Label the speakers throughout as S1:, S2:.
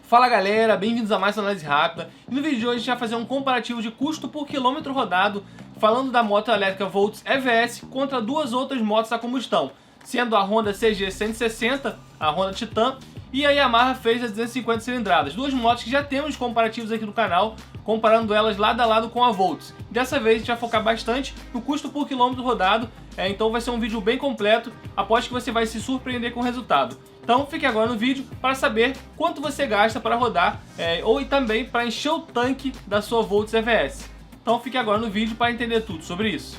S1: Fala galera, bem-vindos a mais uma análise rápida. E no vídeo de hoje a gente vai fazer um comparativo de custo por quilômetro rodado, falando da moto elétrica Volts EVS contra duas outras motos a combustão, sendo a Honda CG 160, a Honda Titan, e a Yamaha Phaser 250 cilindradas. Duas motos que já temos comparativos aqui no canal, comparando elas lado a lado com a Volts. Dessa vez a gente vai focar bastante no custo por quilômetro rodado, então vai ser um vídeo bem completo, aposto que você vai se surpreender com o resultado. Então fique agora no vídeo para saber quanto você gasta para rodar ou também para encher o tanque da sua Volts EVS. Então fique agora no vídeo para entender tudo sobre isso.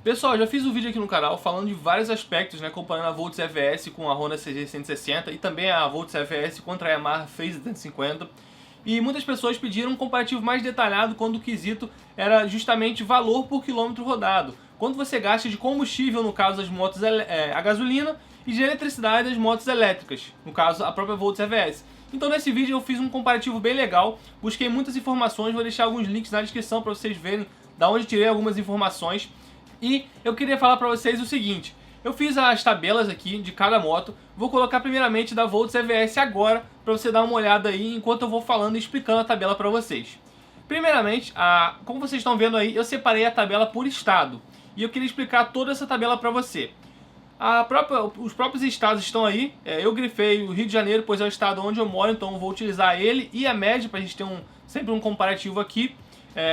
S1: Pessoal, já fiz um vídeo aqui no canal falando de vários aspectos, comparando a Volts EVS com a Honda CG 160 e também a Volts EVS contra a Yamaha Phaser 250. E muitas pessoas pediram um comparativo mais detalhado quando o quesito era justamente valor por quilômetro rodado. Quanto você gasta de combustível, no caso das motos a gasolina, e de eletricidade das motos elétricas, no caso a própria Volts EVS. Então nesse vídeo eu fiz um comparativo bem legal, busquei muitas informações, vou deixar alguns links na descrição para vocês verem da onde tirei algumas informações. E eu queria falar para vocês o seguinte, eu fiz as tabelas aqui de cada moto, vou colocar primeiramente da Volts EVS agora, para você dar uma olhada aí enquanto eu vou falando e explicando a tabela para vocês. Primeiramente, como vocês estão vendo aí, eu separei a tabela por estado. E eu queria explicar toda essa tabela para você. Os próprios estados estão aí, eu grifei o Rio de Janeiro, pois é o estado onde eu moro, então eu vou utilizar ele e a média para a gente ter sempre um comparativo aqui.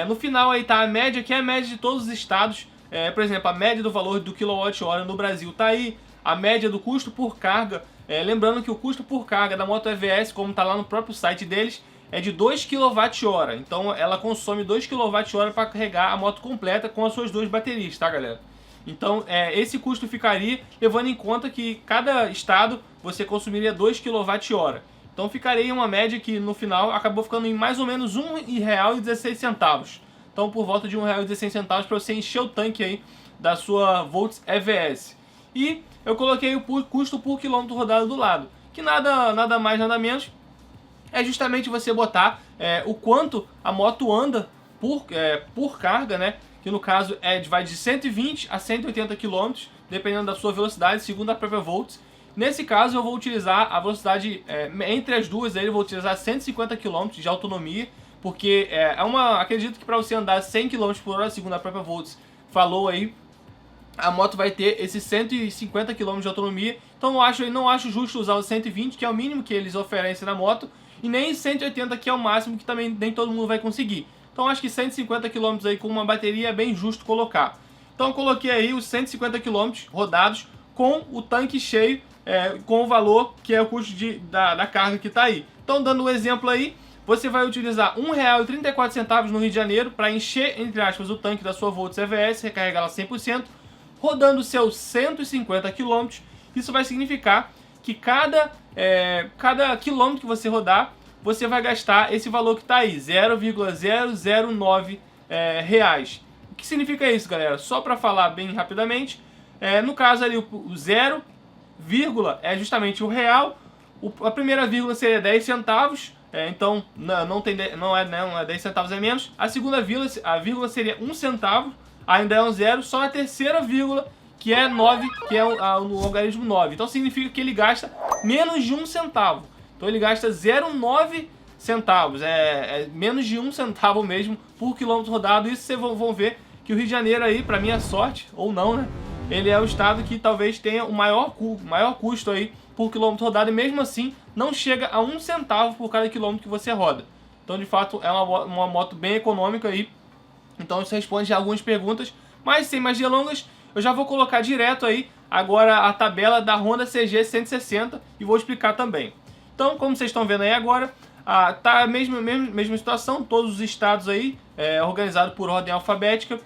S1: No final aí tá a média, que é a média de todos os estados. Por exemplo, a média do valor do kWh no Brasil tá aí, a média do custo por carga. Lembrando que o custo por carga da moto EVS, como tá lá no próprio site deles, é de 2 kWh, então ela consome 2 kWh para carregar a moto completa com as suas duas baterias, tá galera? Então esse custo ficaria levando em conta que cada estado você consumiria 2 kWh. Então ficaria uma média que no final acabou ficando em mais ou menos R$ 1,16. Então por volta de R$ 1,16 para você encher o tanque aí da sua Volts EVS. E eu coloquei o custo por quilômetro rodado do lado, que nada mais nada menos é justamente você botar o quanto a moto anda por carga, que no caso vai de 120 a 180 km, dependendo da sua velocidade, segundo a própria Volts. Nesse caso eu vou utilizar a velocidade entre as duas, eu vou utilizar 150 km de autonomia, porque acredito que para você andar 100 km por hora, segundo a própria Volts falou aí, a moto vai ter esses 150 km de autonomia. Então eu não acho justo usar o 120, que é o mínimo que eles oferecem na moto, e nem 180, que é o máximo, que também nem todo mundo vai conseguir. Então acho que 150 km aí com uma bateria é bem justo colocar. Então eu coloquei aí os 150 km rodados com o tanque cheio, com o valor que é o custo da carga que está aí. Então dando um exemplo aí, você vai utilizar R$ 1,34 no Rio de Janeiro para encher, entre aspas, o tanque da sua Volts EVS, recarregá-la 100%, rodando seus 150 km. Isso vai significar que cada quilômetro que você rodar, você vai gastar esse valor que está aí, 0,009 reais. O que significa isso, galera? Só para falar bem rapidamente, no caso ali o 0, é justamente o real, a primeira vírgula seria 10 centavos, então não é 10 centavos, é menos. A segunda vírgula seria 1 centavo, ainda é um zero, só a terceira vírgula, que é 9, que é o logaritmo 9. Então significa que ele gasta menos de 1 centavo. Então ele gasta 0,9 centavos, menos de 1 centavo mesmo por quilômetro rodado. Isso vocês vão ver que o Rio de Janeiro aí, para minha sorte, ou não, ele é o estado que talvez tenha o maior custo aí por quilômetro rodado, e mesmo assim não chega a 1 centavo por cada quilômetro que você roda. Então de fato é uma moto bem econômica aí. Então isso responde a algumas perguntas, mas sem mais delongas, eu já vou colocar direto aí agora a tabela da Honda CG 160 e vou explicar também. Então, como vocês estão vendo aí agora, tá a mesma situação, todos os estados aí, organizado por ordem alfabética.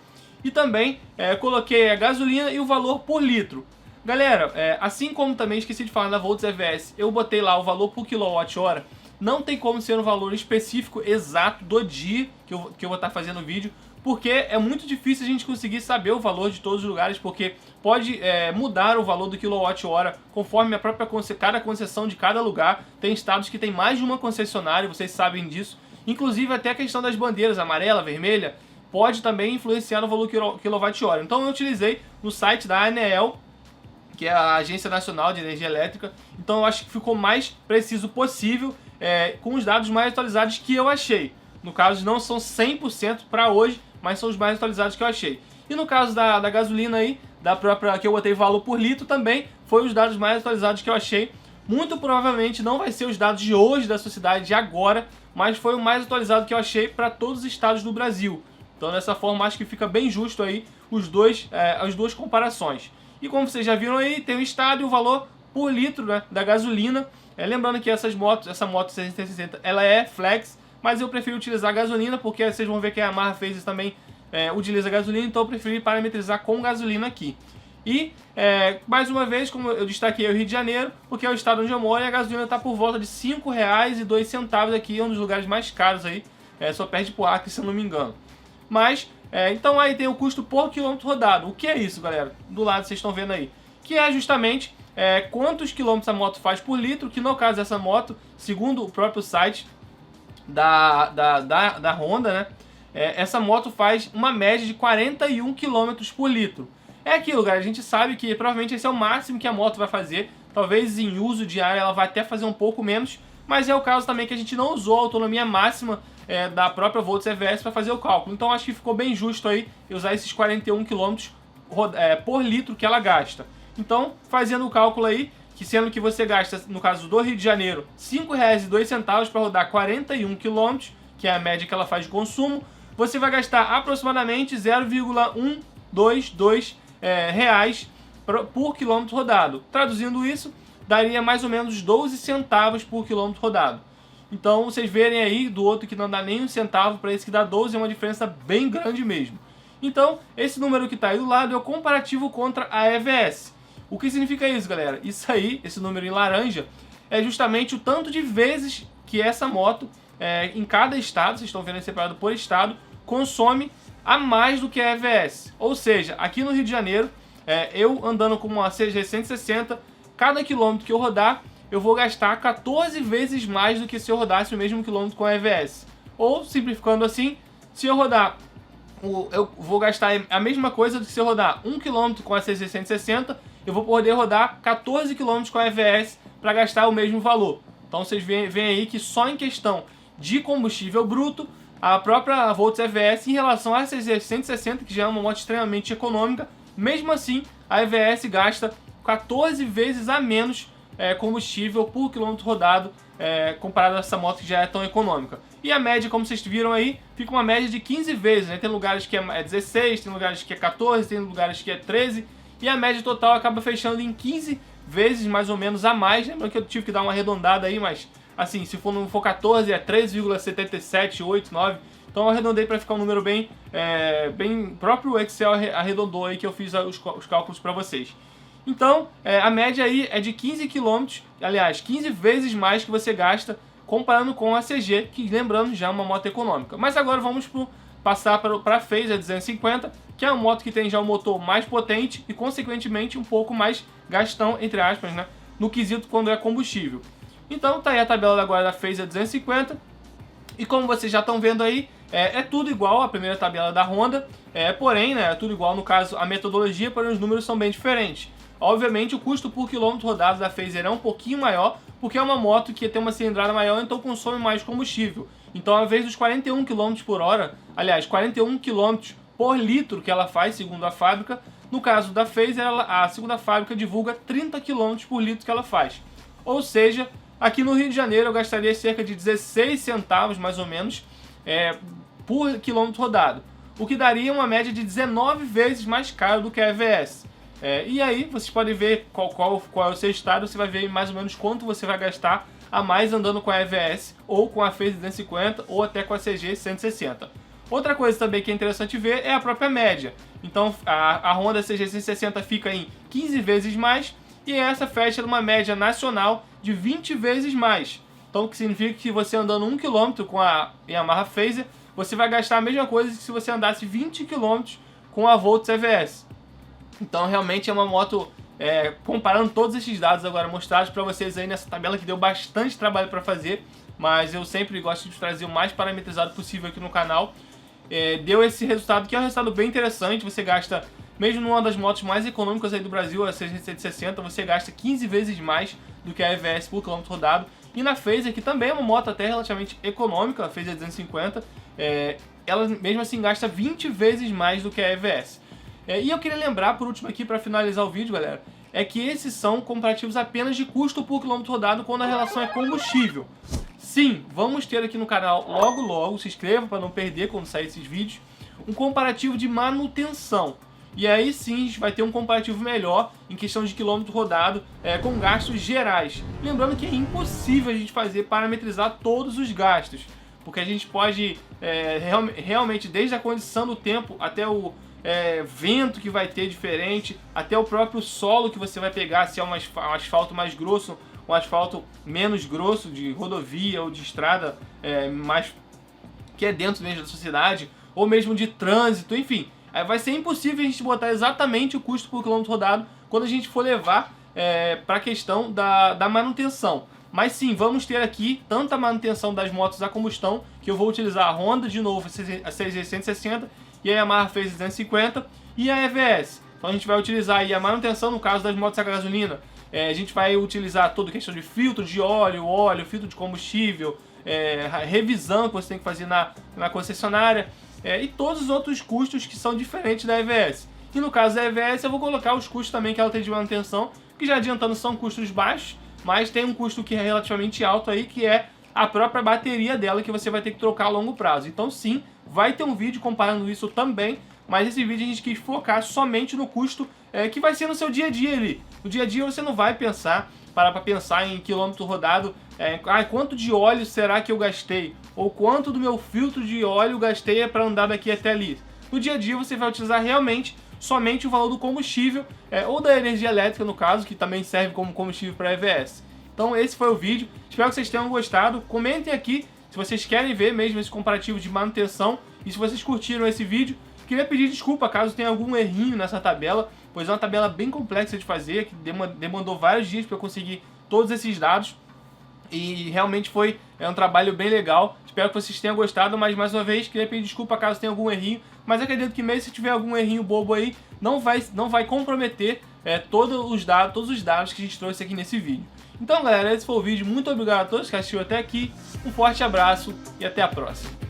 S1: E também coloquei a gasolina e o valor por litro. Galera, assim como também esqueci de falar da Volts EVS, eu botei lá o valor por quilowatt-hora. Não tem como ser um valor específico exato do dia que eu vou estar fazendo o vídeo, porque é muito difícil a gente conseguir saber o valor de todos os lugares, porque pode mudar o valor do quilowatt-hora conforme cada concessão de cada lugar. Tem estados que tem mais de uma concessionária, vocês sabem disso. Inclusive até a questão das bandeiras, amarela, vermelha, pode também influenciar no valor quilowatt-hora. Então eu utilizei no site da ANEEL que é a Agência Nacional de Energia Elétrica. Então eu acho que ficou mais preciso possível, com os dados mais atualizados que eu achei. No caso, não são 100% para hoje, mas são os mais atualizados que eu achei. E no caso da gasolina aí, da própria que eu botei valor por litro, também foi os dados mais atualizados que eu achei. Muito provavelmente não vai ser os dados de hoje da sociedade, de agora, mas foi o mais atualizado que eu achei para todos os estados do Brasil. Então dessa forma acho que fica bem justo aí as duas comparações. E como vocês já viram aí, tem o estado e o valor por litro, né, da gasolina. Lembrando que essa moto 660 ela é flex, mas eu prefiro utilizar a gasolina, porque vocês vão ver que a Yamaha fez isso também, utiliza gasolina, então eu preferi parametrizar com gasolina aqui. E, mais uma vez, como eu destaquei, o Rio de Janeiro, porque é o estado onde eu moro, e a gasolina está por volta de R$ 5,02 aqui, é um dos lugares mais caros aí, só perde pro Acre, se eu não me engano. Mas, então aí tem o custo por quilômetro rodado. O que é isso, galera? Do lado vocês estão vendo aí. Que é justamente quantos quilômetros a moto faz por litro, que no caso dessa moto, segundo o próprio site da Honda, né? Essa moto faz uma média de 41 km por litro. É aquilo, galera, a gente sabe que provavelmente esse é o máximo que a moto vai fazer. Talvez em uso diário ela vai até fazer um pouco menos, mas é o caso também que a gente não usou a autonomia máxima da própria Volts EVS para fazer o cálculo. Então acho que ficou bem justo aí usar esses 41 km por litro que ela gasta. Então, fazendo o cálculo aí, que sendo que você gasta, no caso do Rio de Janeiro, R$ 5,02 para rodar 41 km, que é a média que ela faz de consumo, você vai gastar aproximadamente 0,122 reais por quilômetro rodado. Traduzindo isso, daria mais ou menos 12 centavos por quilômetro rodado. Então vocês verem aí do outro que não dá nem um centavo para esse que dá 12, é uma diferença bem grande mesmo. Então esse número que está aí do lado é o comparativo contra a EVS. O que significa isso, galera? Isso aí, esse número em laranja, é justamente o tanto de vezes que essa moto, em cada estado, vocês estão vendo aí separado por estado, consome a mais do que a EVS. Ou seja, aqui no Rio de Janeiro, eu andando com uma CG 160, cada quilômetro que eu rodar, eu vou gastar 14 vezes mais do que se eu rodasse o mesmo quilômetro com a EVS. Ou, simplificando assim, se eu rodar, eu vou gastar a mesma coisa do que se eu rodar 1 km com a CG 160, eu vou poder rodar 14 km com a EVS para gastar o mesmo valor. Então vocês veem aí que só em questão de combustível bruto, a própria Volts EVS em relação à CG 160, que já é uma moto extremamente econômica, mesmo assim a EVS gasta 14 vezes a menos combustível por quilômetro rodado, comparado a essa moto que já é tão econômica. E a média, como vocês viram aí, fica uma média de 15 vezes, né? Tem lugares que é 16, tem lugares que é 14, tem lugares que é 13, e a média total acaba fechando em 15 vezes mais ou menos a mais. Lembrando que eu tive que dar uma arredondada aí, mas assim, se não for 14 é 3,778,9. Então eu arredondei para ficar um número bem próprio Excel arredondou aí que eu fiz os cálculos para vocês. Então, a média aí é de 15 km, aliás, 15 vezes mais que você gasta comparando com a CG, que lembrando já é uma moto econômica. Mas agora vamos passar para a Phaser 250, que é uma moto que tem já um motor mais potente e consequentemente um pouco mais gastão, entre aspas, né, no quesito quando é combustível. Então tá aí a tabela agora da Phaser 250, e como vocês já estão vendo aí, é tudo igual à primeira tabela da Honda, porém, né, é tudo igual no caso a metodologia, porém os números são bem diferentes. Obviamente o custo por quilômetro rodado da Phaser é um pouquinho maior, porque é uma moto que tem uma cilindrada maior, então consome mais combustível. Então, ao invés dos 41 km por hora, aliás, 41 km por litro que ela faz, segundo a fábrica, no caso da Phaser, segundo a fábrica, divulga 30 km por litro que ela faz. Ou seja, aqui no Rio de Janeiro eu gastaria cerca de 16 centavos, mais ou menos, por quilômetro rodado, o que daria uma média de 19 vezes mais caro do que a EVS. E aí vocês podem ver qual é o seu estado, você vai ver mais ou menos quanto você vai gastar a mais andando com a EVS, ou com a Phaser 250, ou até com a CG 160. Outra coisa também que é interessante ver é a própria média. Então a Honda CG 160 fica em 15 vezes mais, e essa fecha numa média nacional de 20 vezes mais. Então o que significa que você andando 1 km com a Yamaha Phaser, você vai gastar a mesma coisa que se você andasse 20 km com a Volts EVS. Então realmente é uma moto, comparando todos esses dados agora mostrados para vocês aí nessa tabela que deu bastante trabalho para fazer, mas eu sempre gosto de trazer o mais parametrizado possível aqui no canal. Deu esse resultado que é um resultado bem interessante, você gasta mesmo numa das motos mais econômicas aí do Brasil, a 660, você gasta 15 vezes mais do que a EVS por quilômetro rodado. E na Phaser, que também é uma moto até relativamente econômica, a Phaser 250, ela mesmo assim gasta 20 vezes mais do que a EVS. E eu queria lembrar, por último aqui, para finalizar o vídeo, galera, é que esses são comparativos apenas de custo por quilômetro rodado quando a relação é combustível. Sim, vamos ter aqui no canal logo logo, se inscreva para não perder quando sair esses vídeos, um comparativo de manutenção. E aí sim a gente vai ter um comparativo melhor em questão de quilômetro rodado com gastos gerais. Lembrando que é impossível a gente parametrizar todos os gastos, porque a gente pode realmente, desde a condição do tempo até o vento que vai ter diferente, até o próprio solo que você vai pegar, se é um asfalto mais grosso, um asfalto menos grosso de rodovia ou de estrada mais que é dentro mesmo da sociedade, ou mesmo de trânsito, enfim. Vai ser impossível a gente botar exatamente o custo por quilômetro rodado quando a gente for levar para a questão da manutenção. Mas sim, vamos ter aqui tanto a manutenção das motos a combustão, que eu vou utilizar a Honda de novo, a 660, e a Yamaha Phaser 250, e a EVS. Então a gente vai utilizar aí a manutenção no caso das motos a gasolina. A gente vai utilizar toda a questão de filtro de óleo, filtro de combustível, revisão que você tem que fazer na concessionária, e todos os outros custos que são diferentes da EVS. E no caso da EVS eu vou colocar os custos também que ela tem de manutenção, que já adiantando são custos baixos, mas tem um custo que é relativamente alto aí, que é a própria bateria dela, que você vai ter que trocar a longo prazo. Então sim, vai ter um vídeo comparando isso também, mas esse vídeo a gente quis focar somente no custo que vai ser no seu dia a dia ali. No dia a dia você não vai parar para pensar em quilômetro rodado, quanto de óleo será que eu gastei? Ou quanto do meu filtro de óleo gastei para andar daqui até ali? No dia a dia você vai utilizar realmente somente o valor do combustível, ou da energia elétrica no caso, que também serve como combustível para a EVS. Então esse foi o vídeo, espero que vocês tenham gostado. Comentem aqui se vocês querem ver mesmo esse comparativo de manutenção, e se vocês curtiram esse vídeo. Queria pedir desculpa caso tenha algum errinho nessa tabela, pois é uma tabela bem complexa de fazer, que demandou vários dias para eu conseguir todos esses dados, e realmente foi um trabalho bem legal. Espero que vocês tenham gostado, mas mais uma vez queria pedir desculpa caso tenha algum errinho, mas acredito que mesmo se tiver algum errinho bobo aí, não vai comprometer todos os dados que a gente trouxe aqui nesse vídeo. Então galera, esse foi o vídeo, muito obrigado a todos que assistiram até aqui, um forte abraço e até a próxima.